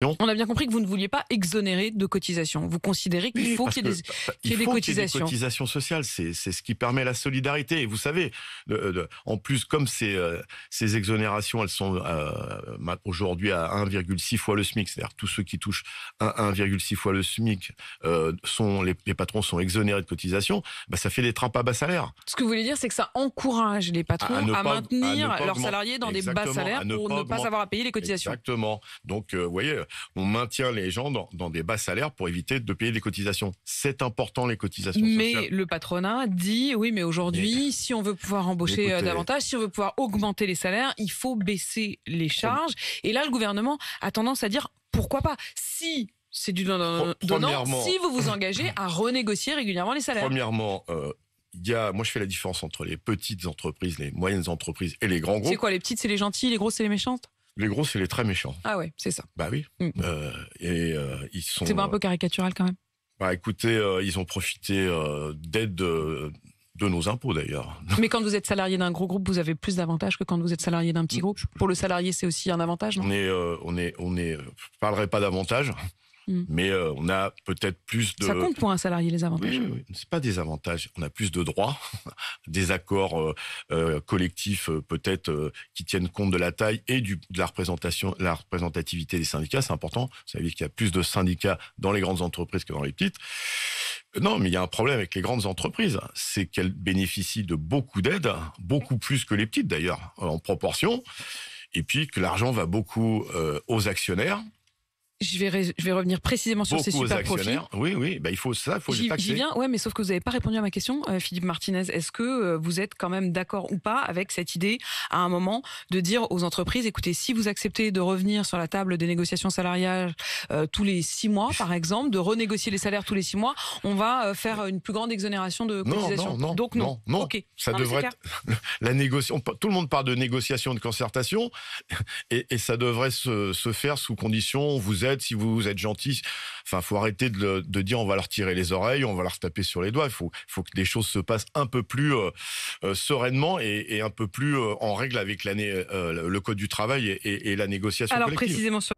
On a bien compris que vous ne vouliez pas exonérer de cotisations. Vous considérez qu'il faut qu'il y ait des cotisations. Des cotisations sociales, c'est ce qui permet la solidarité. Et vous savez, en plus, comme ces exonérations, elles sont aujourd'hui à 1,6 fois le SMIC, c'est-à-dire tous ceux qui touchent 1,6 fois le SMIC, les patrons sont exonérés de cotisations, ça fait des trappes à bas salaire. Ce que vous voulez dire, c'est que ça encourage les patrons à maintenir leurs salariés dans des bas salaires pour ne pas avoir à payer les cotisations. Exactement. Donc, vous voyez, on maintient les gens dans des bas salaires pour éviter de payer des cotisations. C'est important, les cotisations sociales. Mais le patronat dit, oui, mais aujourd'hui, si on veut pouvoir embaucher davantage, si on veut pouvoir augmenter les salaires, il faut baisser les charges. Et là, le gouvernement a tendance à dire, pourquoi pas ? Si c'est du donnant, si vous vous engagez à renégocier régulièrement les salaires. Premièrement, moi je fais la différence entre les petites entreprises, les moyennes entreprises et les grands groupes. C'est quoi, les petites c'est les gentils, les grosses c'est les méchantes ? Les gros, c'est les très méchants. Ah ouais, c'est ça. Bah oui. Ils sont. C'est pas un peu caricatural quand même ? Bah écoutez, ils ont profité d'aide de nos impôts d'ailleurs. Mais quand vous êtes salarié d'un gros groupe, vous avez plus d'avantages que quand vous êtes salarié d'un petit groupe. Pour le salarié, c'est aussi un avantage, non ? Je parlerai pas d'avantages. Mais on a peut-être plus de... Ça compte pour un salarié, les avantages. Oui. C'est pas des avantages. On a plus de droits, des accords collectifs peut-être qui tiennent compte de la taille et de la représentativité des syndicats. C'est important. Vous savez qu'il y a plus de syndicats dans les grandes entreprises que dans les petites. Non, mais il y a un problème avec les grandes entreprises. C'est qu'elles bénéficient de beaucoup d'aides, beaucoup plus que les petites d'ailleurs, en proportion. Et puis que l'argent va beaucoup aux actionnaires. Je vais revenir précisément sur ces super profits. Oui, il faut les taxer. J'y viens, ouais, mais sauf que vous n'avez pas répondu à ma question, Philippe Martinez. Est-ce que vous êtes quand même d'accord ou pas avec cette idée, à un moment, de dire aux entreprises, écoutez, si vous acceptez de revenir sur la table des négociations salariales tous les 6 mois, par exemple, de renégocier les salaires tous les 6 mois, on va faire une plus grande exonération de cotisations. Non. Donc non. Ok. Ça devrait être la négociation. Tout le monde parle de négociation, de concertation, et ça devrait se faire sous condition. Vous êtes, si vous êtes gentil, faut arrêter de dire on va leur tirer les oreilles, on va leur taper sur les doigts. Il faut que les choses se passent un peu plus sereinement et un peu plus en règle avec le code du travail et la négociation collective. Alors précisément sur